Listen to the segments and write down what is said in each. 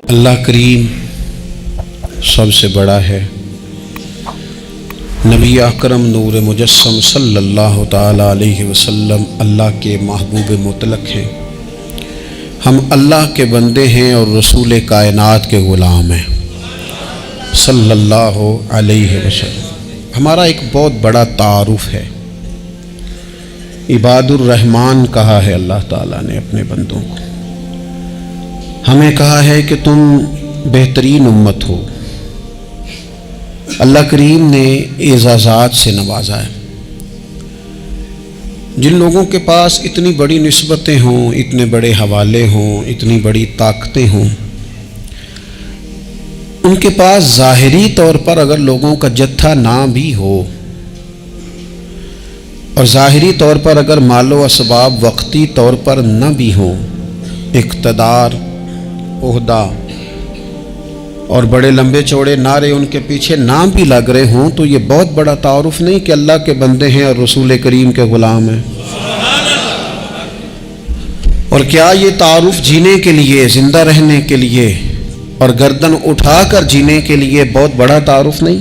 اللہ کریم سب سے بڑا ہے۔ نبی اکرم نور مجسم صلی اللہ تعالی علیہ وسلم اللہ کے محبوب مطلق ہیں۔ ہم اللہ کے بندے ہیں اور رسول کائنات کے غلام ہیں صلی اللہ علیہ وسلم۔ ہمارا ایک بہت بڑا تعارف ہے، عباد الرحمن کہا ہے اللہ تعالیٰ نے اپنے بندوں کو۔ ہمیں کہا ہے کہ تم بہترین امت ہو۔ اللہ کریم نے اعزازات سے نوازا ہے۔ جن لوگوں کے پاس اتنی بڑی نسبتیں ہوں، اتنے بڑے حوالے ہوں، اتنی بڑی طاقتیں ہوں، ان کے پاس ظاہری طور پر اگر لوگوں کا جتھا نہ بھی ہو اور ظاہری طور پر اگر مال و اسباب وقتی طور پر نہ بھی ہوں، اقتدار، عہدہ اور بڑے لمبے چوڑے نعرے ان کے پیچھے نام بھی لگ رہے ہوں، تو یہ بہت بڑا تعارف نہیں کہ اللہ کے بندے ہیں اور رسول کریم کے غلام ہیں؟ اور کیا یہ تعارف جینے کے لیے، زندہ رہنے کے لیے اور گردن اٹھا کر جینے کے لیے بہت بڑا تعارف نہیں؟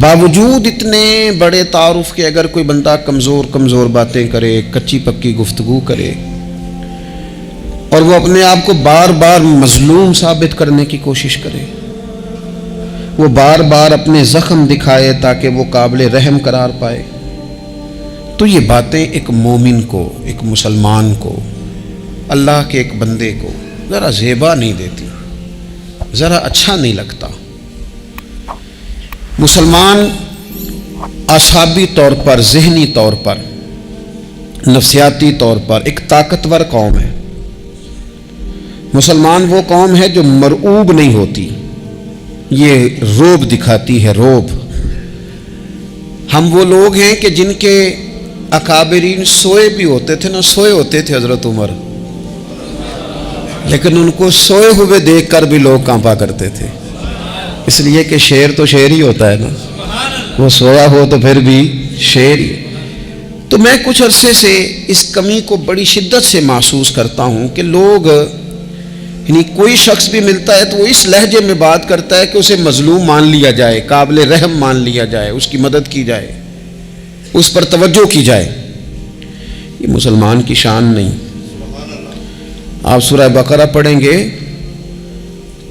باوجود اتنے بڑے تعارف کے اگر کوئی بندہ کمزور باتیں کرے، کچی پکی گفتگو کرے اور وہ اپنے آپ کو بار بار مظلوم ثابت کرنے کی کوشش کرے، وہ بار بار اپنے زخم دکھائے تاکہ وہ قابل رحم قرار پائے، تو یہ باتیں ایک مومن کو، ایک مسلمان کو، اللہ کے ایک بندے کو ذرا زیبا نہیں دیتی، ذرا اچھا نہیں لگتا۔ مسلمان اعصابی طور پر، ذہنی طور پر، نفسیاتی طور پر ایک طاقتور قوم ہے۔ مسلمان وہ قوم ہے جو مرعوب نہیں ہوتی، یہ روب دکھاتی ہے، روب۔ ہم وہ لوگ ہیں کہ جن کے اکابرین سوئے بھی ہوتے تھے، سوئے ہوتے تھے حضرت عمر، لیکن ان کو سوئے ہوئے دیکھ کر بھی لوگ کانپا کرتے تھے، اس لیے کہ شیر تو شیر ہی ہوتا ہے نا، وہ سویا ہو تو پھر بھی شیر ہی۔ تو میں کچھ عرصے سے اس کمی کو بڑی شدت سے محسوس کرتا ہوں کہ لوگ، یعنی کوئی شخص بھی ملتا ہے تو وہ اس لہجے میں بات کرتا ہے کہ اسے مظلوم مان لیا جائے، قابل رحم مان لیا جائے، اس کی مدد کی جائے، اس پر توجہ کی جائے۔ یہ مسلمان کی شان نہیں۔ آپ سورہ بقرہ پڑھیں گے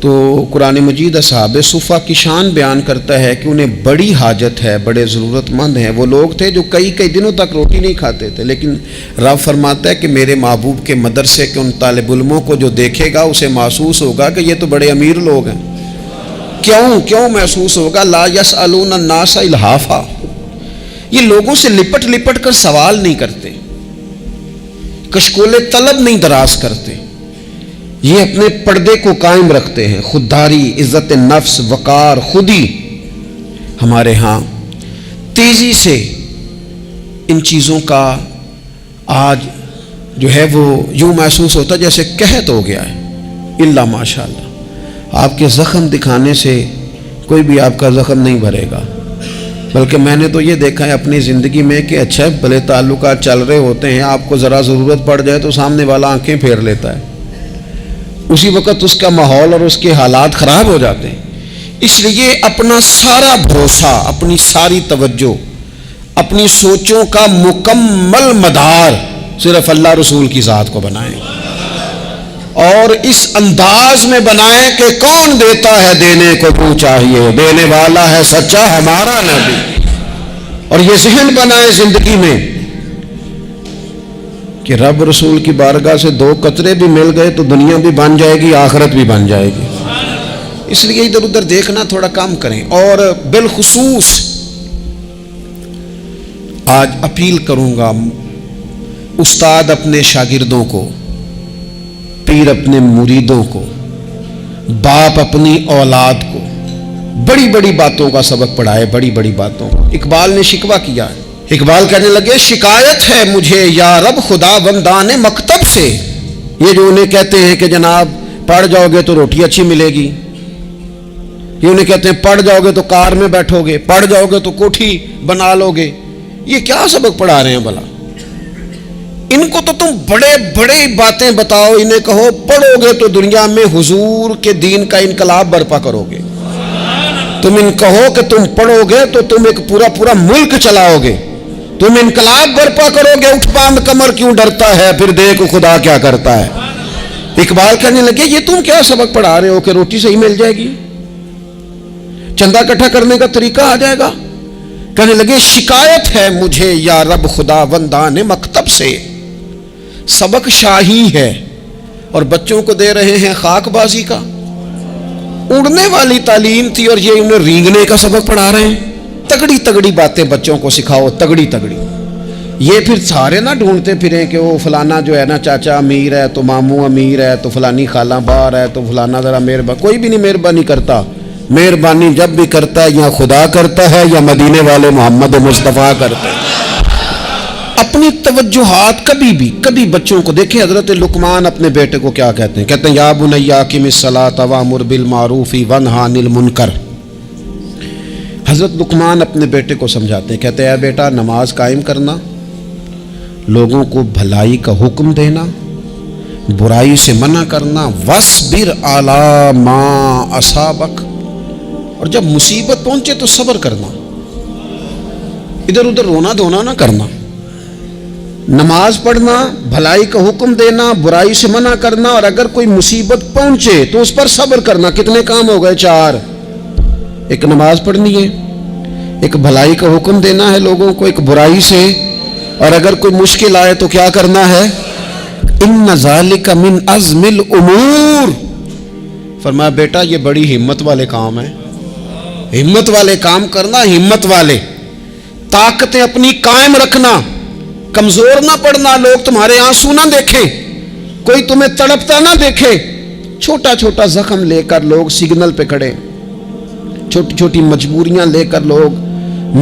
تو قرآن مجید اصحاب صفہ کی شان بیان کرتا ہے کہ انہیں بڑی حاجت ہے، بڑے ضرورت مند ہیں۔ وہ لوگ تھے جو کئی دنوں تک روٹی نہیں کھاتے تھے، لیکن رب فرماتا ہے کہ میرے محبوب کے مدرسے کے ان طالب علموں کو جو دیکھے گا اسے محسوس ہوگا کہ یہ تو بڑے امیر لوگ ہیں۔ کیوں محسوس ہوگا؟ لا یسألون الناس الحافا، یہ لوگوں سے لپٹ کر سوال نہیں کرتے، کشکول طلب نہیں دراز کرتے، یہ اپنے پردے کو قائم رکھتے ہیں۔ خودداری، عزت نفس، وقار، خودی، ہمارے ہاں تیزی سے ان چیزوں کا آج جو ہے وہ یوں محسوس ہوتا جیسے قحط ہو گیا ہے۔ الا ماشاءاللہ، آپ کے زخم دکھانے سے کوئی بھی آپ کا زخم نہیں بھرے گا، بلکہ میں نے تو یہ دیکھا ہے اپنی زندگی میں کہ اچھا بھلے تعلقات چل رہے ہوتے ہیں، آپ کو ذرا ضرورت پڑ جائے تو سامنے والا آنکھیں پھیر لیتا ہے، اسی وقت اس کا ماحول اور اس کے حالات خراب ہو جاتے ہیں۔ اس لیے اپنا سارا بھروسہ، اپنی ساری توجہ، اپنی سوچوں کا مکمل مدار صرف اللہ رسول کی ذات کو بنائیں، اور اس انداز میں بنائیں کہ کون دیتا ہے دینے کو تو چاہیے، دینے والا ہے سچا ہمارا نبی۔ اور یہ ذہن بنائیں زندگی میں کہ رب رسول کی بارگاہ سے 2 قطرے بھی مل گئے تو دنیا بھی بن جائے گی، آخرت بھی بن جائے گی۔ اس لیے ادھر ادھر دیکھنا تھوڑا کم کریں۔ اور بالخصوص آج اپیل کروں گا، استاد اپنے شاگردوں کو، پیر اپنے مریدوں کو، باپ اپنی اولاد کو بڑی بڑی باتوں کا سبق پڑھائے، بڑی بڑی باتوں کا۔ اقبال نے شکوہ کیا ہے، اقبال کہنے لگے شکایت ہے مجھے یا رب خدا بندان مکتب سے، یہ جو انہیں کہتے ہیں کہ جناب پڑھ جاؤ گے تو روٹی اچھی ملے گی، یہ انہیں کہتے ہیں پڑھ جاؤ گے تو کار میں بیٹھو گے، پڑھ جاؤ گے تو کوٹھی بنا لو گے. یہ کیا سبق پڑھا رہے ہیں بھلا؟ ان کو تو تم بڑے بڑے باتیں بتاؤ، انہیں کہو پڑھو گے تو دنیا میں حضور کے دین کا انقلاب برپا کرو گے. تم ان کہو کہ تم پڑھو گے تو تم ایک پورا ملک چلاؤ گے، تم انقلاب برپا کرو گے. اٹھ باندھ کمر کیوں ڈرتا ہے، پھر دیکھ خدا کیا کرتا ہے. اقبال کہنے لگے یہ تم کیا سبق پڑھا رہے ہو کہ روٹی صحیح مل جائے گی، چندہ اکٹھا کرنے کا طریقہ آ جائے گا. کہنے لگے شکایت ہے مجھے یا رب خدا وندان مکتب سے، سبق شاہی ہے اور بچوں کو دے رہے ہیں خاک بازی کا. اڑنے والی تعلیم تھی اور یہ انہیں رینگنے کا سبق پڑھا رہے ہیں. تگڑی تگڑی باتیں بچوں کو سکھاؤ، تگڑی تگڑی. یہ پھر سارے نہ ڈھونڈتے پھریں کہ وہ فلانا جو ہے نا چاچا امیر ہے تو ماموں امیر ہے تو فلانی خالہ باہر ہے تو فلانا ذرا مہربانی. کوئی بھی نہیں مہربانی کرتا. مہربانی جب بھی کرتا ہے یا خدا کرتا ہے یا مدینے والے محمد مصطفیٰ کرتے ہیں. اپنی توجہات کبھی بچوں کو دیکھیں. حضرت لقمان اپنے بیٹے کو کیا کہتے ہیں؟ کہتے ہیں یا بنی اقم الصلاۃ وامر بالمعروف وانہی عن المنکر. حضرت لقمان اپنے بیٹے کو سمجھاتے ہیں، کہتے ہیں اے بیٹا نماز قائم کرنا، لوگوں کو بھلائی کا حکم دینا، برائی سے منع کرنا، وَاصْبِرْ عَلَىٰ مَا أَصَابَكَ، اور جب مصیبت پہنچے تو صبر کرنا، ادھر ادھر رونا دھونا نہ کرنا. نماز پڑھنا، بھلائی کا حکم دینا، برائی سے منع کرنا، اور اگر کوئی مصیبت پہنچے تو اس پر صبر کرنا. کتنے کام ہو گئے؟ 4. ایک نماز پڑھنی ہے، ایک بھلائی کا حکم دینا ہے لوگوں کو، ایک برائی سے، اور اگر کوئی مشکل آئے تو کیا کرنا ہے؟ ان ذالک من عزم الامور. فرمایا بیٹا یہ بڑی ہمت والے کام ہیں، ہمت والے کام کرنا، ہمت والے. طاقتیں اپنی قائم رکھنا، کمزور نہ پڑنا، لوگ تمہارے آنسو نہ دیکھیں، کوئی تمہیں تڑپتا نہ دیکھے. چھوٹا چھوٹا زخم لے کر لوگ سگنل پہ کھڑے، چھوٹی چھوٹی مجبوریاں لے کر لوگ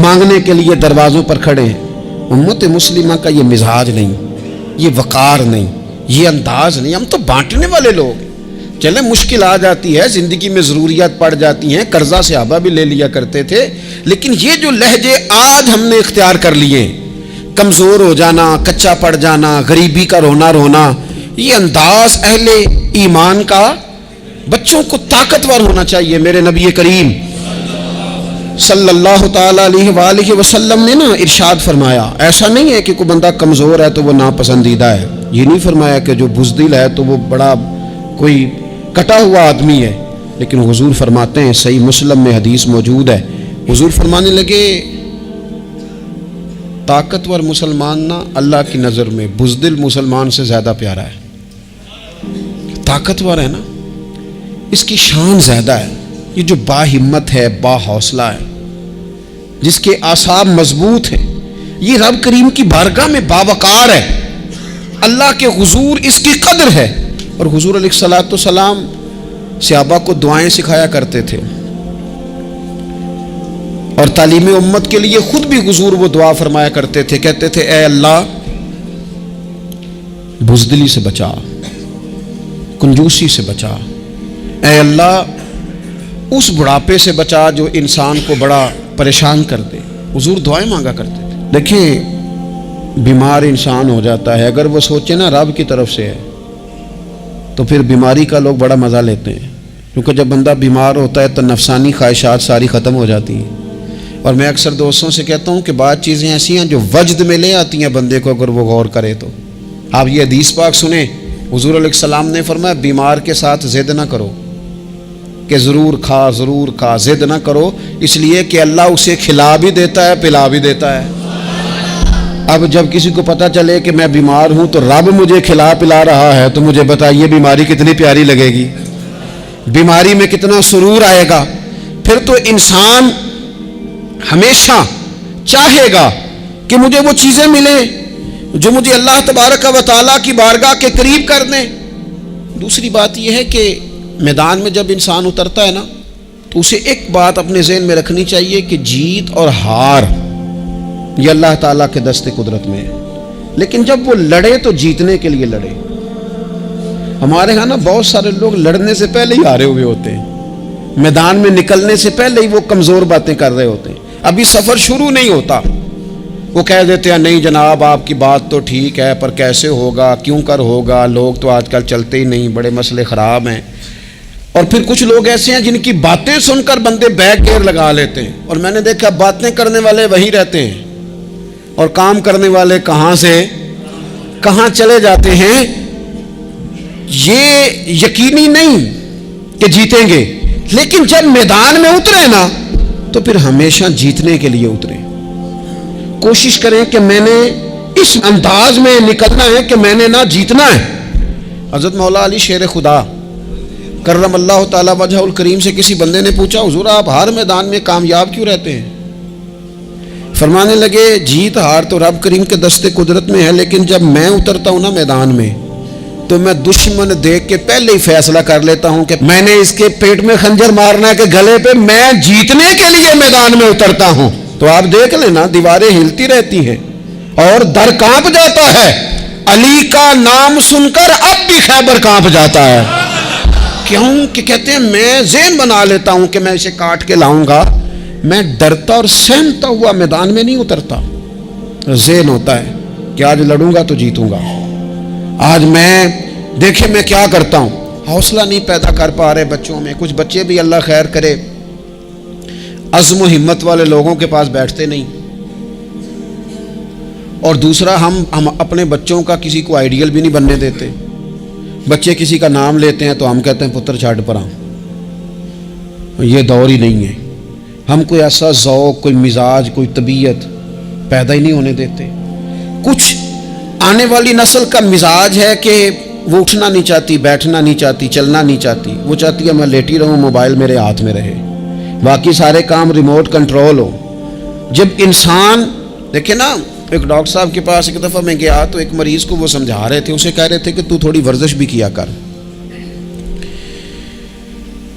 مانگنے کے لیے دروازوں پر کھڑے ہیں. امت مسلمہ کا یہ مزاج نہیں، یہ وقار نہیں، یہ انداز نہیں. ہم تو بانٹنے والے لوگ ہیں. چلے مشکل آ جاتی ہے، زندگی میں ضروریات پڑ جاتی ہیں، قرضہ صحابہ بھی لے لیا کرتے تھے، لیکن یہ جو لہجے آج ہم نے اختیار کر لیے، کمزور ہو جانا، کچا پڑ جانا، غریبی کا رونا، یہ انداز اہل ایمان کا. بچوں کو طاقتور ہونا چاہیے. میرے نبی کریم صلی اللہ تعالی علیہ وآلہ وسلم نے نا ارشاد فرمایا، ایسا نہیں ہے کہ کوئی بندہ کمزور ہے تو وہ ناپسندیدہ ہے. یہ نہیں فرمایا کہ جو بزدل ہے تو وہ بڑا کوئی کٹا ہوا آدمی ہے. لیکن حضور فرماتے ہیں، صحیح مسلم میں حدیث موجود ہے، حضور فرمانے لگے طاقتور مسلمان نا اللہ کی نظر میں بزدل مسلمان سے زیادہ پیارا ہے. طاقتور ہے نا، اس کی شان زیادہ ہے. یہ جو با ہمت ہے، با حوصلہ ہے، جس کے اعصاب مضبوط ہیں، یہ رب کریم کی بارگاہ میں باوقار ہے. اللہ کے حضور اس کی قدر ہے. اور حضور علیہ الصلوۃ والسلام صحابہ کو دعائیں سکھایا کرتے تھے، اور تعلیم امت کے لیے خود بھی حضور وہ دعا فرمایا کرتے تھے. کہتے تھے اے اللہ بزدلی سے بچا، کنجوسی سے بچا، اے اللہ اس بڑھاپے سے بچا جو انسان کو بڑا پریشان کر دے. حضور دعائیں مانگا کرتے تھے. دیکھیں بیمار انسان ہو جاتا ہے، اگر وہ سوچے نا رب کی طرف سے ہے تو پھر بیماری کا لوگ بڑا مزہ لیتے ہیں، کیونکہ جب بندہ بیمار ہوتا ہے تو نفسانی خواہشات ساری ختم ہو جاتی ہیں. اور میں اکثر دوستوں سے کہتا ہوں کہ بعض چیزیں ایسی ہیں جو وجد میں لے آتی ہیں بندے کو اگر وہ غور کرے تو. آپ یہ حدیث پاک سنیں، حضور علیہ السلام نے فرمایا بیمار کے ساتھ ضد نہ کرو کہ ضرور کھا، ضد نہ کرو، اس لیے کہ اللہ اسے کھلا بھی دیتا ہے پلا بھی دیتا ہے. اب جب کسی کو پتہ چلے کہ میں بیمار ہوں تو رب مجھے کھلا پلا رہا ہے تو مجھے بتائیے بیماری کتنی پیاری لگے گی، بیماری میں کتنا سرور آئے گا. پھر تو انسان ہمیشہ چاہے گا کہ مجھے وہ چیزیں ملیں جو مجھے اللہ تبارک و تعالیٰ کی بارگاہ کے قریب کر دیں. دوسری بات یہ ہے کہ میدان میں جب انسان اترتا ہے نا تو اسے ایک بات اپنے ذہن میں رکھنی چاہیے کہ جیت اور ہار یہ اللہ تعالیٰ کے دست قدرت میں ہے، لیکن جب وہ لڑے تو جیتنے کے لیے لڑے. ہمارے ہاں نا بہت سارے لوگ لڑنے سے پہلے ہی ہارے ہوئے ہوتے ہیں. میدان میں نکلنے سے پہلے ہی وہ کمزور باتیں کر رہے ہوتے ہیں. ابھی سفر شروع نہیں ہوتا وہ کہہ دیتے ہیں نہیں جناب آپ کی بات تو ٹھیک ہے پر کیسے ہوگا, کیوں کر ہوگا, لوگ تو آج کل چلتے ہی نہیں, بڑے مسئلے خراب ہیں. اور پھر کچھ لوگ ایسے ہیں جن کی باتیں سن کر بندے بیک گیئر لگا لیتے ہیں. اور میں نے دیکھا باتیں کرنے والے وہیں رہتے ہیں اور کام کرنے والے کہاں سے کہاں چلے جاتے ہیں. یہ یقینی نہیں کہ جیتیں گے, لیکن جب میدان میں اترے نا تو پھر ہمیشہ جیتنے کے لیے اترے. کوشش کریں کہ میں نے اس انداز میں نکلنا ہے کہ میں نے نہ جیتنا ہے. حضرت مولا علی شیر خدا کرم اللہ تعالی وجہ الکریم سے کسی بندے نے پوچھا حضور آپ ہر میدان میں کامیاب کیوں رہتے ہیں؟ فرمانے لگے جیت ہار تو رب کریم کے دستے قدرت میں ہے, لیکن جب میں اترتا ہوں نا میدان میں تو میں دشمن دیکھ کے پہلے ہی فیصلہ کر لیتا ہوں کہ میں نے اس کے پیٹ میں خنجر مارنا ہے کہ گلے پہ, میں جیتنے کے لیے میدان میں اترتا ہوں. تو آپ دیکھ لینا دیواریں ہلتی رہتی ہیں اور در کانپ جاتا ہے. علی کا نام سن کر اب بھی خیبر کانپ جاتا ہے. کیوں کہ کہتے ہیں میں ذہن بنا لیتا ہوں کہ میں اسے کاٹ کے لاؤں گا, میں ڈرتا اور سہمتا ہوا میدان میں نہیں اترتا. ذہن ہوتا ہے کہ آج لڑوں گا تو جیتوں گا, آج میں دیکھیں میں کیا کرتا ہوں. حوصلہ نہیں پیدا کر پا رہے بچوں میں. کچھ بچے بھی اللہ خیر کرے عزم و ہمت والے لوگوں کے پاس بیٹھتے نہیں. اور دوسرا ہم اپنے بچوں کا کسی کو آئیڈیل بھی نہیں بننے دیتے. بچے کسی کا نام لیتے ہیں تو ہم کہتے ہیں پتر چھاڑ پر. یہ دور ہی نہیں ہے. ہم کوئی ایسا ذوق, کوئی مزاج, کوئی طبیعت پیدا ہی نہیں ہونے دیتے. کچھ آنے والی نسل کا مزاج ہے کہ وہ اٹھنا نہیں چاہتی, بیٹھنا نہیں چاہتی, چلنا نہیں چاہتی. وہ چاہتی ہے میں لیٹی رہوں, موبائل میرے ہاتھ میں رہے, باقی سارے کام ریموٹ کنٹرول ہو. جب انسان دیکھیں نا, ایک ڈاکٹر صاحب کے پاس ایک دفعہ میں گیا تو ایک مریض کو وہ سمجھا رہے تھے, اسے کہہ رہے تھے کہ تو تھوڑی ورزش بھی کیا کر,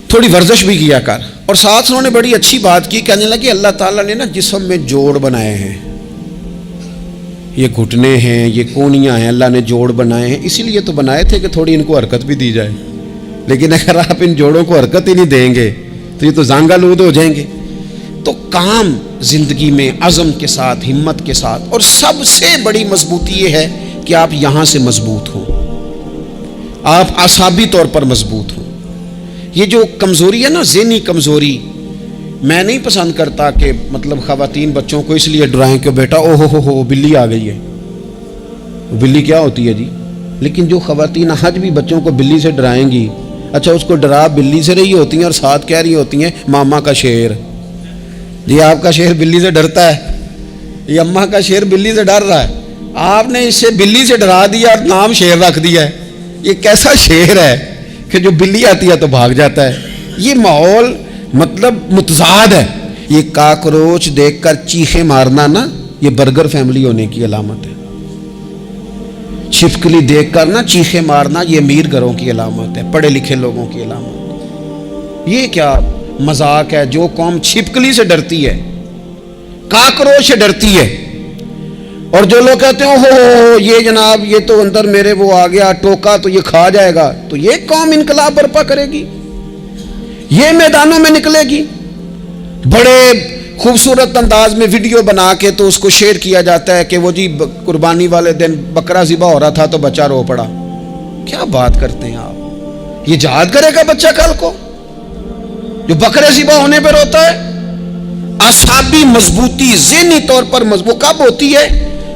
تھوڑی ورزش بھی کیا کر. اور ساتھ انہوں نے بڑی اچھی بات کی, کہنے لگے اللہ تعالیٰ نے نا جسم میں جوڑ بنائے ہیں, یہ گھٹنے ہیں, یہ کونیاں ہیں, اللہ نے جوڑ بنائے ہیں, اسی لیے تو بنائے تھے کہ تھوڑی ان کو حرکت بھی دی جائے. لیکن اگر آپ ان جوڑوں کو حرکت ہی نہیں دیں گے تو یہ تو زانگالود ہو جائیں گے. تو کام زندگی میں عزم کے ساتھ, ہمت کے ساتھ, اور سب سے بڑی مضبوطی یہ ہے کہ آپ یہاں سے مضبوط ہوں, آپ اعصابی طور پر مضبوط ہوں. یہ جو کمزوری ہے نا, ذہنی کمزوری, میں نہیں پسند کرتا کہ مطلب خواتین بچوں کو اس لیے ڈرائیں کہ بیٹا او ہو بلی آ گئی ہے. بلی کیا ہوتی ہے جی؟ لیکن جو خواتین آج بھی بچوں کو بلی سے ڈرائیں گی, اچھا اس کو ڈرا بلی سے رہی ہوتی ہیں اور ساتھ کہہ رہی ہوتی ہیں ماما کا شیر. جی آپ کا شیر بلی سے ڈرتا ہے, یہ اماں کا شیر بلی سے ڈر رہا ہے, آپ نے اس سے بلی سے ڈرا دیا اور نام شیر رکھ دیا ہے. یہ کیسا شیر ہے کہ جو بلی آتی ہے تو بھاگ جاتا ہے. یہ ماحول مطلب متضاد ہے. یہ کاکروچ دیکھ کر چیخیں مارنا نا, یہ برگر فیملی ہونے کی علامت ہے. چھپکلی دیکھ کر نا چیخیں مارنا, یہ امیر گھروں کی علامت ہے, پڑھے لکھے لوگوں کی علامت. یہ کیا مذاق ہے؟ جو قوم چھپکلی سے ڈرتی ہے, کاکروچ سے ڈرتی ہے, اور جو لوگ کہتے ہیں ہو یہ جناب یہ تو اندر میرے وہ آ گیا ٹوکا تو یہ کھا جائے گا, تو یہ قوم انقلاب برپا کرے گی, یہ میدانوں میں نکلے گی. بڑے خوبصورت انداز میں ویڈیو بنا کے تو اس کو شیئر کیا جاتا ہے کہ وہ جی قربانی والے دن بکرا ذبح ہو رہا تھا تو بچہ رو پڑا. کیا بات کرتے ہیں آپ؟ یہ جہاد کرے گا بچہ کل کو جو بکرے ذبح ہونے پہ روتا ہے؟ اعصابی مضبوطی, ذہنی طور پر مضبوط کب ہوتی ہے؟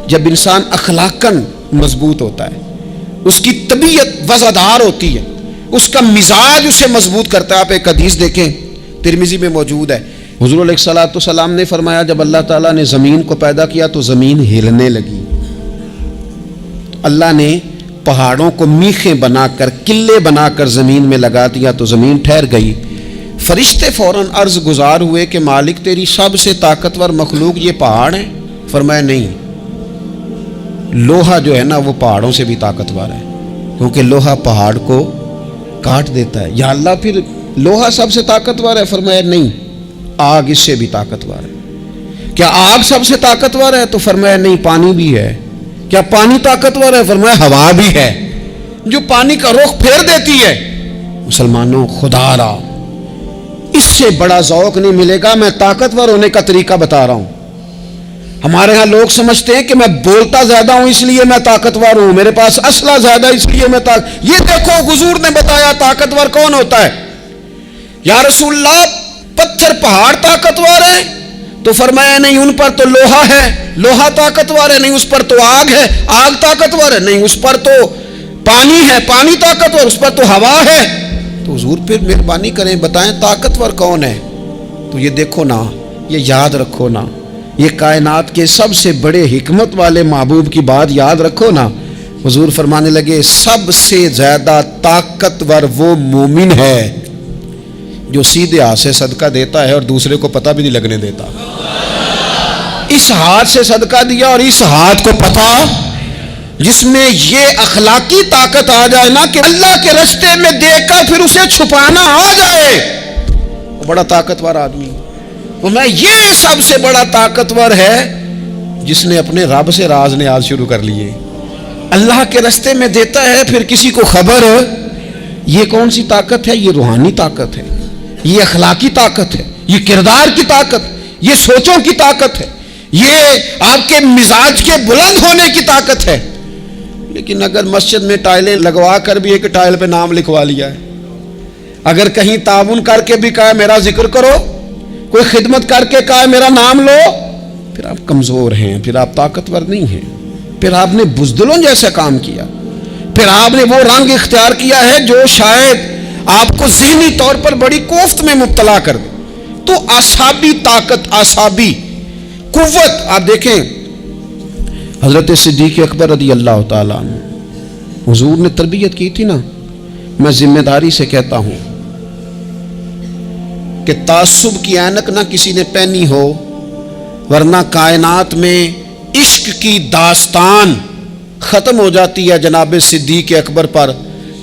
جب انسان اخلاقاً مضبوط ہوتا ہے, اس کی طبیعت وزادار ہوتی ہے, اس کا مزاج اسے مضبوط کرتا ہے. آپ ایک حدیث دیکھیں ترمذی میں موجود ہے, حضور علیہ الصلوۃ والسلام نے فرمایا جب اللہ تعالیٰ نے زمین کو پیدا کیا تو زمین ہلنے لگی. اللہ نے پہاڑوں کو میخیں بنا کر, قلعے بنا کر زمین میں لگا دیا تو زمین ٹھہر گئی. فرشتے فوراً عرض گزار ہوئے کہ مالک تیری سب سے طاقتور مخلوق یہ پہاڑ ہیں؟ فرمایا نہیں, لوہا جو ہے نا وہ پہاڑوں سے بھی طاقتور ہے, کیونکہ لوہا پہاڑ کو کاٹ دیتا ہے. یا اللہ پھر لوہا سب سے طاقتور ہے؟ فرمایا نہیں, آگ اس سے بھی طاقتور ہے. کیا آگ سب سے طاقتور ہے؟ تو فرمایا نہیں, پانی بھی ہے. کیا پانی طاقتور ہے؟ فرمایا ہوا بھی ہے, جو پانی کا رخ پھیر دیتی ہے. مسلمانوں خدا را اس سے بڑا ذوق نہیں ملے گا. میں طاقتور ہونے کا طریقہ بتا رہا ہوں. ہمارے ہاں لوگ سمجھتے ہیں کہ میں بولتا زیادہ ہوں اس لیے میں طاقتور ہوں, میرے پاس اسلحہ زیادہ اس لیے میں یہ دیکھو حضور نے بتایا طاقتور کون ہوتا ہے. یا رسول اللہ پتھر پہاڑ طاقتور ہے؟ تو فرمایا نہیں, ان پر تو لوہا ہے, لوہا طاقتور ہے. نہیں, اس پر تو آگ ہے, آگ طاقتور ہے. نہیں, اس پر تو پانی ہے, پانی طاقتور, اس پر تو ہوا ہے. تو حضور پھر مہربانی کریں بتائیں طاقتور کون ہے. تو یہ دیکھو نا, یہ یاد رکھو نا, یہ کائنات کے سب سے بڑے حکمت والے محبوب کی بات یاد رکھو نا. حضور فرمانے لگے سب سے زیادہ طاقتور وہ مومن ہے جو سیدھے ہاتھ سے صدقہ دیتا ہے اور دوسرے کو پتہ بھی نہیں لگنے دیتا. اس ہاتھ سے صدقہ دیا اور اس ہاتھ کو پتہ, جس میں یہ اخلاقی طاقت آ جائے نا کہ اللہ کے راستے میں دیکھ کر پھر اسے چھپانا آ جائے, وہ بڑا طاقتور آدمی. وہ میں یہ سب سے بڑا طاقتور ہے جس نے اپنے رب سے راز نیاز شروع کر لیے. اللہ کے راستے میں دیتا ہے پھر کسی کو خبر. یہ کون سی طاقت ہے؟ یہ روحانی طاقت ہے, یہ اخلاقی طاقت ہے, یہ کردار کی طاقت, یہ سوچوں کی طاقت ہے, یہ آپ کے مزاج کے بلند ہونے کی طاقت ہے. لیکن اگر مسجد میں ٹائلیں لگوا کر بھی ایک ٹائل پہ نام لکھوا لیا ہے, اگر کہیں تعاون کر کے بھی کہا میرا ذکر کرو, کوئی خدمت کر کے کہا میرا نام لو, پھر آپ کمزور ہیں, پھر آپ طاقتور نہیں ہیں, پھر آپ نے بزدلوں جیسا کام کیا, پھر آپ نے وہ رنگ اختیار کیا ہے جو شاید آپ کو ذہنی طور پر بڑی کوفت میں مبتلا کر دے. تو اعصابی طاقت, اعصابی قوت. آپ دیکھیں حضرت صدیق اکبر رضی اللہ تعالیٰ عنہ, حضور نے تربیت کی تھی نا. میں ذمہ داری سے کہتا ہوں کہ تعصب کی اینک نہ کسی نے پہنی ہو, ورنہ کائنات میں عشق کی داستان ختم ہو جاتی ہے جناب صدیق اکبر پر.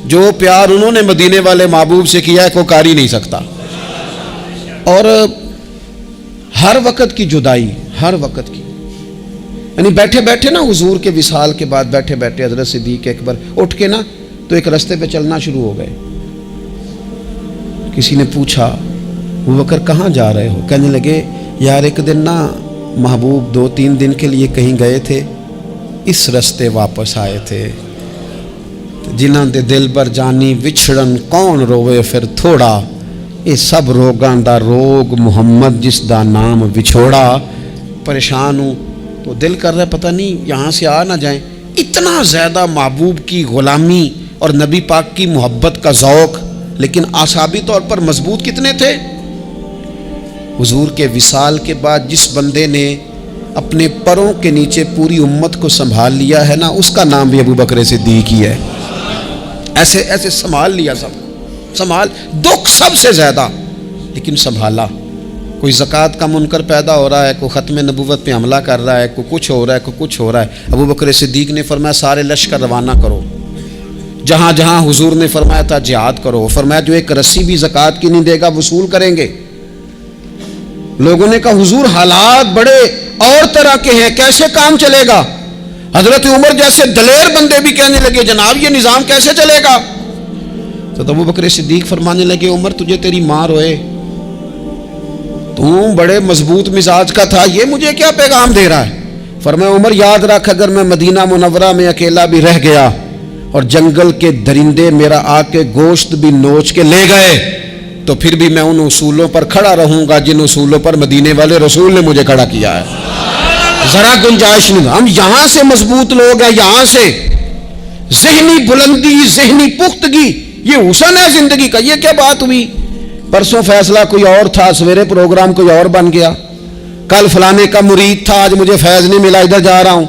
جو پیار انہوں نے مدینے والے محبوب سے کیا ہے کوئی کر ہی نہیں سکتا. اور ہر وقت کی جدائی, ہر وقت کی, یعنی بیٹھے بیٹھے نا حضور کے وصال کے بعد بیٹھے بیٹھے حضرت صدیق اکبر اٹھ کے نا تو ایک رستے پہ چلنا شروع ہو گئے. کسی نے پوچھا ابو بکر کہاں جا رہے ہو؟ کہنے لگے یار ایک دن نا محبوب 2-3 دن کے لیے کہیں گئے تھے, اس رستے واپس آئے تھے. جنہاں دے دل بر جانی وچھڑن کون روے پھر تھوڑا, یہ سب روگاں دا روگ محمد جس دا نام وچھوڑا. پریشان ہوں تو دل کر رہا پتہ نہیں یہاں سے آ نہ جائیں. اتنا زیادہ محبوب کی غلامی اور نبی پاک کی محبت کا ذوق, لیکن اعصابی طور پر مضبوط کتنے تھے. حضور کے وصال کے بعد جس بندے نے اپنے پروں کے نیچے پوری امت کو سنبھال لیا ہے نا, اس کا نام بھی ابو بکر صدیق ہی ہے. ایسے ایسے سنبھال لیا, سب سنبھال, دکھ سب سے زیادہ لیکن سنبھالا. کوئی زکوٰۃ کا منکر پیدا ہو رہا ہے, کوئی ختم نبوت پہ حملہ کر رہا ہے, کوئی کچھ ہو رہا ہے, کوئی کچھ ہو رہا ہے. ابو بکر صدیق نے فرمایا سارے لشکر روانہ کرو, جہاں جہاں حضور نے فرمایا تھا جہاد کرو. فرمایا جو ایک رسی بھی زکوٰۃ کی نہیں دے گا وصول کریں گے. لوگوں نے کہا حضور حالات بڑے اور طرح کے ہیں, کیسے کام چلے گا؟ حضرت عمر جیسے دلیر بندے بھی کہنے لگے جناب یہ نظام کیسے چلے گا؟ تو ابو بکر صدیق فرمانے لگے عمر تجھے تیری ماں روئے, تو بڑے مضبوط مزاج کا تھا, یہ مجھے کیا پیغام دے رہا ہے؟ فرمایا عمر یاد رکھ اگر میں مدینہ منورہ میں اکیلا بھی رہ گیا اور جنگل کے درندے میرا آ کے گوشت بھی نوچ کے لے گئے تو پھر بھی میں ان اصولوں پر کھڑا رہوں گا جن اصولوں پر مدینے والے رسول نے مجھے کھڑا کیا ہے. ذرا گنجائش نہیں. ہم یہاں سے مضبوط لوگ ہیں, یہاں سے ذہنی بلندی, ذہنی پختگی, یہ حسن ہے زندگی کا. یہ کیا بات ہوئی؟ پرسوں فیصلہ کوئی اور تھا, سویرے پروگرام کوئی اور بن گیا. کل فلانے کا مرید تھا, آج مجھے فیض نہیں ملا, ادھر جا رہا ہوں.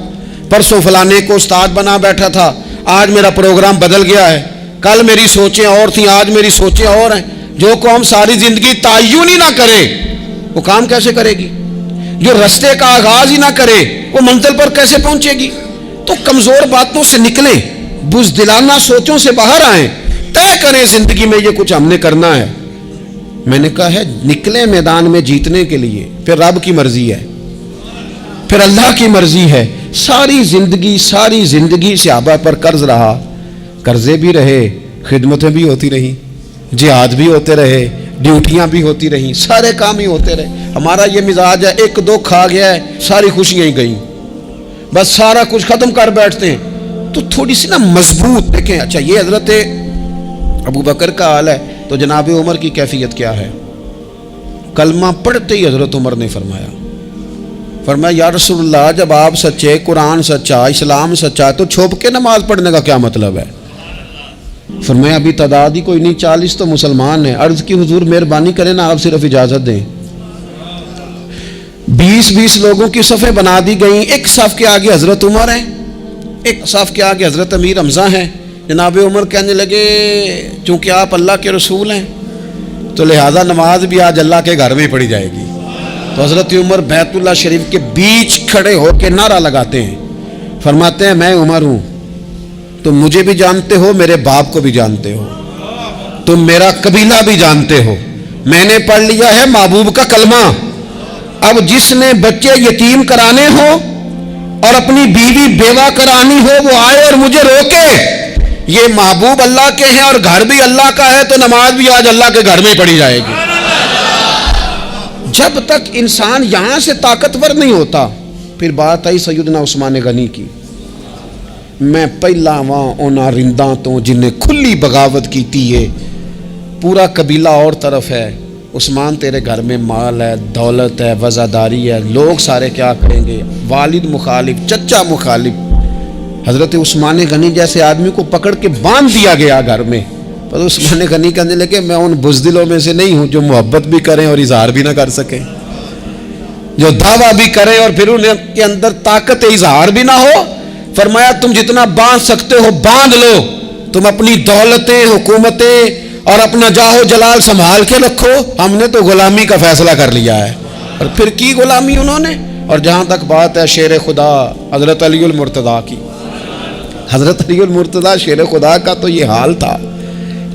پرسوں فلانے کو استاد بنا بیٹھا تھا, آج میرا پروگرام بدل گیا ہے. کل میری سوچیں اور تھیں, آج میری سوچیں اور ہیں. جو قوم ساری زندگی تعین ہی نہ کرے وہ کام کیسے کرے گی؟ جو رستے کا آغاز ہی نہ کرے وہ منزل پر کیسے پہنچے گی؟ تو کمزور باتوں سے نکلیں, بزدلانہ سوچوں سے باہر آئیں, طے کریں زندگی میں یہ کچھ ہم نے کرنا ہے. میں نے کہا ہے نکلیں میدان میں جیتنے کے لیے, پھر رب کی مرضی ہے, پھر اللہ کی مرضی ہے. ساری زندگی صحابہ پر قرض رہا, قرضے بھی رہے, خدمتیں بھی ہوتی رہی, جہاد بھی ہوتے رہے, ڈیوٹیاں بھی ہوتی رہیں, سارے کام ہی ہوتے رہے. ہمارا یہ مزاج ہے, ایک دو کھا گیا ہے ساری خوشیاں ہی گئیں, بس سارا کچھ ختم کر بیٹھتے ہیں. تو تھوڑی سی نا مضبوط دیکھیں. اچھا یہ حضرت ابو بکر کا حال ہے, تو جناب عمر کی کیفیت کیا ہے؟ کلمہ پڑھتے ہی حضرت عمر نے فرمایا یا رسول اللہ, جب آپ سچے, قرآن سچا, اسلام سچا, تو چھپ کے نماز پڑھنے کا کیا مطلب ہے؟ فرمایا ابھی تعداد ہی کوئی نہیں, 40 تو مسلمان ہیں. عرض کی حضور مہربانی کریں نا, آپ صرف اجازت دیں. 20 لوگوں کی صفیں بنا دی گئیں. ایک صف کے آگے حضرت عمر ہیں, ایک صف کے آگے حضرت امیر حمزہ ہیں. جناب عمر کہنے لگے چونکہ آپ اللہ کے رسول ہیں تو لہذا نماز بھی آج اللہ کے گھر میں پڑھی جائے گی. تو حضرت عمر بیت اللہ شریف کے بیچ کھڑے ہو کے نعرہ لگاتے ہیں, فرماتے ہیں میں عمر ہوں, تم مجھے بھی جانتے ہو, میرے باپ کو بھی جانتے ہو, تم میرا قبیلہ بھی جانتے ہو, میں نے پڑھ لیا ہے محبوب کا کلمہ. اب جس نے بچے یتیم کرانے ہو اور اپنی بیوی بیوہ کرانی ہو وہ آئے اور مجھے روکے. یہ محبوب اللہ کے ہیں اور گھر بھی اللہ کا ہے, تو نماز بھی آج اللہ کے گھر میں ہی پڑھی جائے گی. جب تک انسان یہاں سے طاقتور نہیں ہوتا. پھر بات آئی سیدنا عثمان غنی کی. میں پہلا وہاں اونا رنداں تو جنہیں کھلی بغاوت کیتی ہے, پورا قبیلہ اور طرف ہے. عثمان تیرے گھر میں مال ہے, دولت ہے, وزاداری ہے, لوگ سارے کیا کریں گے؟ والد مخالف, چچا مخالف. حضرت عثمان غنی جیسے آدمی کو پکڑ کے باندھ دیا گیا گھر میں. پر عثمان غنی کہنے لگے میں ان بزدلوں میں سے نہیں ہوں جو محبت بھی کریں اور اظہار بھی نہ کر سکیں, جو دعویٰ بھی کریں اور پھر ان کے اندر طاقت اظہار بھی نہ ہو. فرمایا تم جتنا باندھ سکتے ہو باندھ لو, تم اپنی دولتیں, حکومتیں اور اپنا جاہ و جلال سنبھال کے رکھو, ہم نے تو غلامی کا فیصلہ کر لیا ہے. اور پھر کی غلامی انہوں نے. اور جہاں تک بات ہے شیر خدا حضرت علی المرتضیٰ کی, حضرت علی المرتضیٰ شیر خدا کا تو یہ حال تھا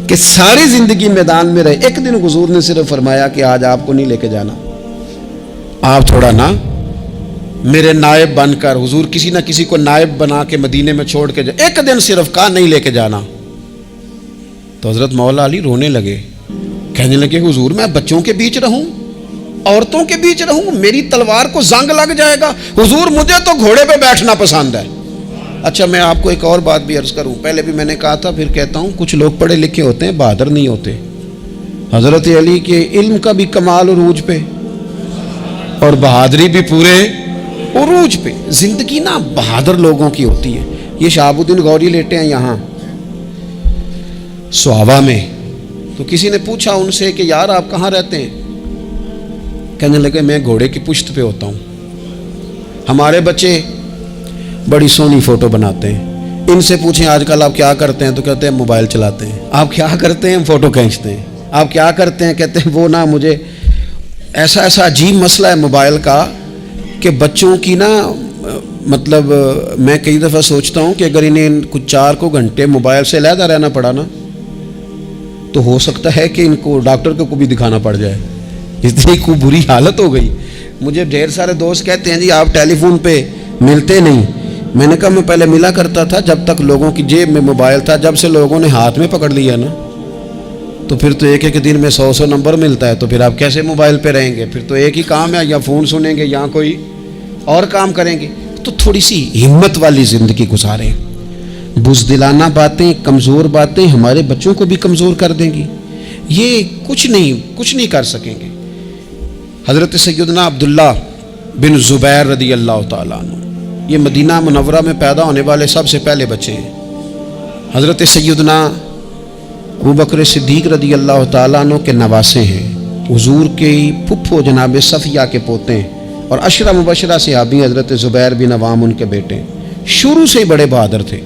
کہ ساری زندگی میدان میں رہے. ایک دن حضور نے صرف فرمایا کہ آج آپ کو نہیں لے کے جانا, آپ تھوڑا نا میرے نائب بن کر, حضور کسی نہ کسی کو نائب بنا کے مدینے میں چھوڑ کے جائے. ایک دن صرف کہا نہیں لے کے جانا. تو حضرت مولا علی رونے لگے, کہنے لگے حضور میں بچوں کے بیچ رہوں, عورتوں کے بیچ رہوں, میری تلوار کو زنگ لگ جائے گا. حضور مجھے تو گھوڑے پہ بیٹھنا پسند ہے. اچھا میں آپ کو ایک اور بات بھی عرض کروں, پہلے بھی میں نے کہا تھا پھر کہتا ہوں, کچھ لوگ پڑھے لکھے ہوتے ہیں بہادر نہیں ہوتے. حضرت علی کے علم کا بھی کمال عروج پہ اور بہادری بھی پورے عروج پہ. زندگی نا بہادر لوگوں کی ہوتی ہے. یہ شہاب الدین غوری لیٹے ہیں یہاں سوابا میں, تو کسی نے پوچھا ان سے کہ یار آپ کہاں رہتے ہیں؟ کہنے لگے میں گھوڑے کی پشت پہ ہوتا ہوں. ہمارے بچے بڑی سونی فوٹو بناتے ہیں, ان سے پوچھیں آج کل آپ کیا کرتے ہیں تو کہتے ہیں موبائل چلاتے ہیں. آپ کیا کرتے ہیں؟ فوٹو کھینچتے ہیں. آپ کیا کرتے ہیں؟ کہتے ہیں وہ نا مجھے ایسا عجیب مسئلہ ہے موبائل کا کہ بچوں کی نا مطلب میں کئی دفعہ سوچتا ہوں کہ اگر انہیں کچھ 4 گھنٹے موبائل سے علیحدہ رہنا پڑا نا تو ہو سکتا ہے کہ ان کو ڈاکٹر کو بھی دکھانا پڑ جائے, اتنی کو بری حالت ہو گئی. مجھے ڈھیر سارے دوست کہتے ہیں جی آپ ٹیلی فون پہ ملتے نہیں. میں نے کہا میں پہلے ملا کرتا تھا جب تک لوگوں کی جیب میں موبائل تھا, جب سے لوگوں نے ہاتھ میں پکڑ لیا نا تو پھر تو ایک دن میں 100 نمبر ملتا ہے, تو پھر آپ کیسے موبائل پہ رہیں گے؟ پھر تو ایک ہی کام ہے, یا فون سنیں گے یا کوئی اور کام کریں گے. تو تھوڑی سی ہمت والی زندگی گزاریں. بزدلانہ باتیں, کمزور باتیں ہمارے بچوں کو بھی کمزور کر دیں گی. یہ کچھ نہیں کر سکیں گے. حضرت سیدنا عبداللہ بن زبیر رضی اللہ تعالیٰ عنہ, یہ مدینہ منورہ میں پیدا ہونے والے سب سے پہلے بچے ہیں. حضرت سیدنا ابوبکر صدیق رضی اللہ تعالیٰ عنہ کے نواسے ہیں. حضور کے پھپھو جناب صفیہ کے پوتے ہیں, اور عشرہ مبشرہ صحابی حضرت زبیر بن عوام ان کے بیٹے ہیں. شروع سے ہی بڑے بہادر تھے.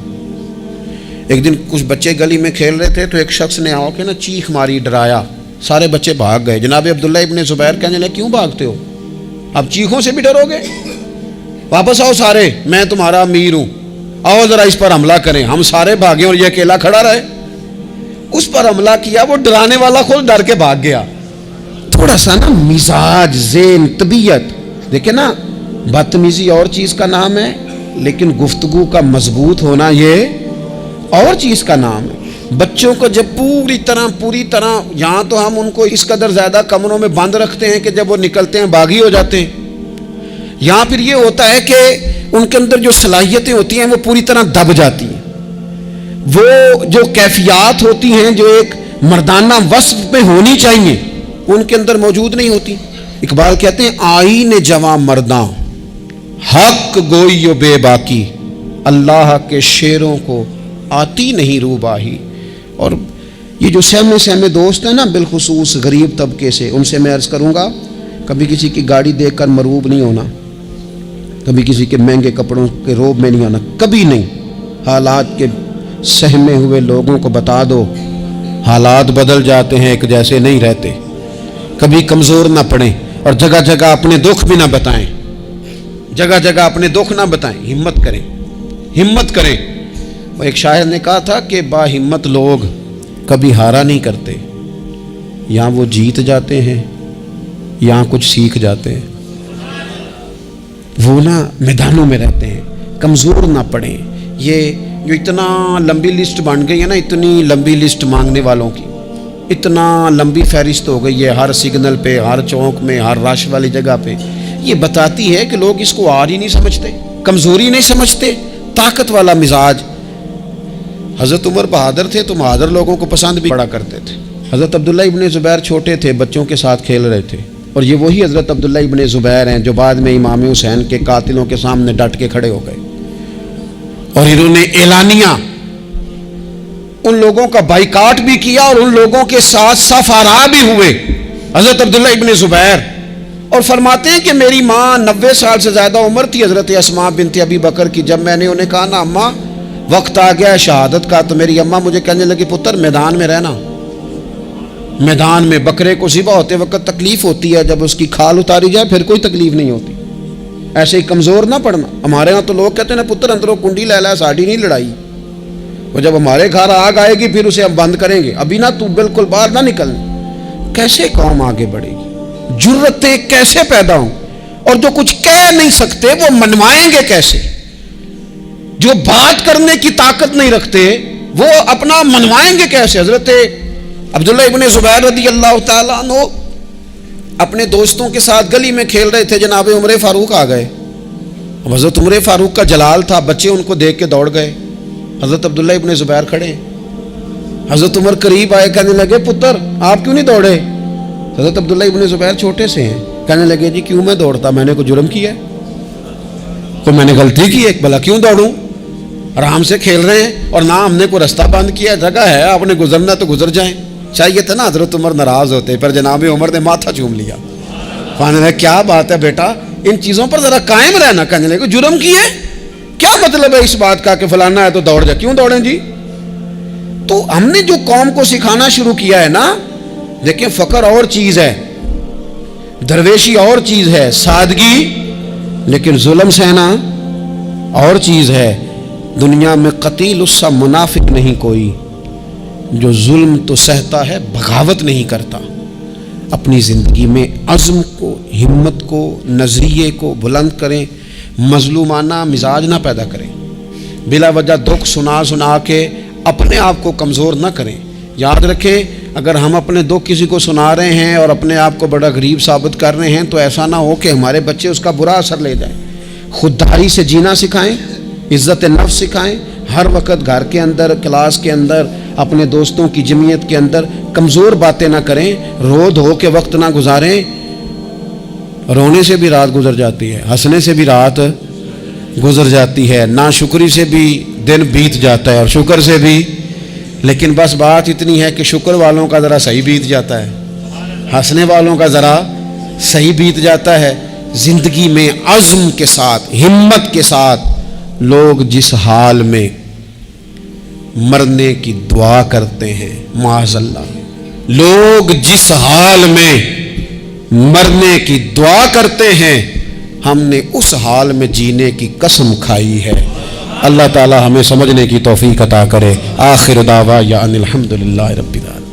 ایک دن کچھ بچے گلی میں کھیل رہے تھے تو ایک شخص نے آ کے نا چیخ ماری, ڈرایا, سارے بچے بھاگ گئے. جناب عبداللہ ابن زبیر کہنے لگے کیوں بھاگتے ہو؟ اب چیخوں سے بھی ڈرو گے؟ واپس آؤ سارے, میں تمہارا امیر ہوں, آؤ ذرا اس پر حملہ کریں. ہم سارے بھاگے اور یہ اکیلا کھڑا رہے. اس پر حملہ کیا, وہ ڈرانے والا خود ڈر کے بھاگ گیا. تھوڑا سا نا مزاج, ذہن, طبیعت دیکھیں نا, بدتمیزی اور چیز کا نام ہے لیکن گفتگو کا مضبوط ہونا یہ اور چیز کا نام ہے. بچوں کو جب پوری طرح یہاں تو ہم ان کو اس قدر زیادہ کمروں میں بند رکھتے ہیں کہ جب وہ نکلتے ہیں باغی ہو جاتے ہیں. یہاں پھر یہ ہوتا ہے کہ ان کے اندر جو صلاحیتیں ہوتی ہیں وہ پوری طرح دب جاتی ہیں. وہ جو کیفیات ہوتی ہیں جو ایک مردانہ وصف میں ہونی چاہیے ان کے اندر موجود نہیں ہوتی. اقبال کہتے ہیں آئین جواں مرداں حق گوئی و بے باکی، اللہ کے شیروں کو آتی نہیں روباہی. اور یہ جو سہمے دوست ہیں نا بالخصوص غریب طبقے سے، ان سے میں عرض کروں گا کبھی کسی کی گاڑی دیکھ کر مروب نہیں ہونا، کبھی کسی کے مہنگے کپڑوں کے روب میں نہیں آنا، کبھی نہیں. حالات کے سہمے ہوئے لوگوں کو بتا دو حالات بدل جاتے ہیں، ایک جیسے نہیں رہتے. کبھی کمزور نہ پڑیں اور جگہ جگہ اپنے دکھ بھی نہ بتائیں، جگہ جگہ اپنے دکھ نہ بتائیں. ہمت کریں. وہ ایک شاعر نے کہا تھا کہ با ہمت لوگ کبھی ہارا نہیں کرتے، یا وہ جیت جاتے ہیں یا کچھ سیکھ جاتے ہیں. وہ نا میدانوں میں رہتے ہیں. کمزور نہ پڑیں. یہ جو اتنا لمبی لسٹ بن گئی ہے نا، اتنی لمبی لسٹ مانگنے والوں کی، اتنا لمبی فہرست ہو گئی ہے ہر سگنل پہ، ہر چوک میں، ہر رش والی جگہ پہ. یہ بتاتی ہے کہ لوگ اس کو ہار ہی نہیں سمجھتے، کمزوری نہیں سمجھتے، طاقت والا مزاج. حضرت عمر بہادر تھے تو بہادر لوگوں کو پسند بھی بڑا کرتے تھے. حضرت عبداللہ ابن زبیر چھوٹے تھے، بچوں کے ساتھ کھیل رہے تھے، اور یہ وہی حضرت عبداللہ ابن زبیر ہیں جو بعد میں امام حسین کے قاتلوں کے سامنے ڈٹ کے کھڑے ہو گئے اور انہوں نے اعلانیہ ان لوگوں کا بائیکاٹ بھی کیا اور ان لوگوں کے ساتھ صف آرا بھی ہوئے. حضرت عبداللہ ابن زبیر اور فرماتے ہیں کہ میری ماں 90 سال سے زیادہ عمر تھی حضرت اسماء بنت ابی بکر کی. جب میں نے انہیں کہا نا اماں وقت آ گیا ہے شہادت کا، تو میری اماں مجھے کہنے لگی پتر میدان میں رہنا. میدان میں بکرے کو ذبح ہوتے وقت تکلیف ہوتی ہے، جب اس کی کھال اتاری جائے پھر کوئی تکلیف نہیں ہوتی. ایسے ہی کمزور نہ پڑنا. ہمارے ہاں تو لوگ کہتے ہیں نا پتر اندروں کنڈی لے لا، ساڑھی نہیں لڑائی. وہ جب ہمارے گھر آگ آئے گی پھر اسے ہم بند کریں گے، ابھی نہ تو بالکل باہر نہ نکلنا. کیسے قوم آگے بڑھے گی؟ جرتیں کیسے پیدا ہوں؟ اور جو کچھ کہہ نہیں سکتے وہ منوائیں گے کیسے؟ جو بات کرنے کی طاقت نہیں رکھتے وہ اپنا منوائیں گے کیسے؟ حضرت عبداللہ ابن زبیر رضی اللہ تعالیٰ عنہ اپنے دوستوں کے ساتھ گلی میں کھیل رہے تھے، جناب عمر فاروق آ گئے. حضرت عمر فاروق کا جلال تھا، بچے ان کو دیکھ کے دوڑ گئے. حضرت عبداللہ ابن زبیر کھڑے. حضرت عمر قریب آئے، کہنے لگے پتر آپ کیوں نہیں دوڑے؟ حضرت عبداللہ ابن زبیر چھوٹے سے ہیں، کہنے لگے جی کیوں میں دوڑتا، میں نے کوئی جرم کیا ہے، کوئی میں نے غلطی کی ہے، بھلا کیوں دوڑوں؟ آرام سے کھیل رہے ہیں اور نہ ہم نے کوئی رستہ بند کیا، جگہ ہے آپ نے گزرنا تو گزر جائیں. چاہیے تھا نا حضرت عمر ناراض ہوتے، پر جناب عمر نے ماتھا چوم لیا. کہنے لگے کیا بات ہے بیٹا، ان چیزوں پر ذرا قائم رہنا. کہنے لگے جرم کیے، کیا مطلب ہے اس بات کا کہ فلانا ہے تو دوڑ جا؟ کیوں دوڑیں جی؟ تو ہم نے جو قوم کو سکھانا شروع کیا ہے نا، دیکھیں فقر اور چیز ہے، درویشی اور چیز ہے، سادگی، لیکن ظلم سہنا اور چیز ہے. دنیا میں قتیل اس سا منافق نہیں کوئی جو ظلم تو سہتا ہے بغاوت نہیں کرتا. اپنی زندگی میں عزم کو، ہمت کو، نظریے کو بلند کریں، مظلومانہ مزاج نہ پیدا کریں، بلا وجہ دکھ سنا کے اپنے آپ کو کمزور نہ کریں. یاد رکھیں اگر ہم اپنے دکھ کسی کو سنا رہے ہیں اور اپنے آپ کو بڑا غریب ثابت کر رہے ہیں تو ایسا نہ ہو کہ ہمارے بچے اس کا برا اثر لے جائیں. خودداری سے جینا سکھائیں، عزت نفس سکھائیں. ہر وقت گھر کے اندر، کلاس کے اندر، اپنے دوستوں کی جمعیت کے اندر کمزور باتیں نہ کریں، رو دھو کے وقت نہ گزاریں. رونے سے بھی رات گزر جاتی ہے، ہنسنے سے بھی رات گزر جاتی ہے، ناشکری سے بھی دن بیت جاتا ہے اور شکر سے بھی. لیکن بس بات اتنی ہے کہ شکر والوں کا ذرا صحیح بیت جاتا ہے، ہنسنے والوں کا ذرا صحیح بیت جاتا ہے. زندگی میں عزم کے ساتھ، ہمت کے ساتھ لوگ جس حال میں مرنے کی دعا کرتے ہیں، معاذ اللہ، لوگ جس حال میں مرنے کی دعا کرتے ہیں، ہم نے اس حال میں جینے کی قسم کھائی ہے. اللہ تعالی ہمیں سمجھنے کی توفیق عطا کرے. آخر دعوانا ان الحمدللہ رب العالمین.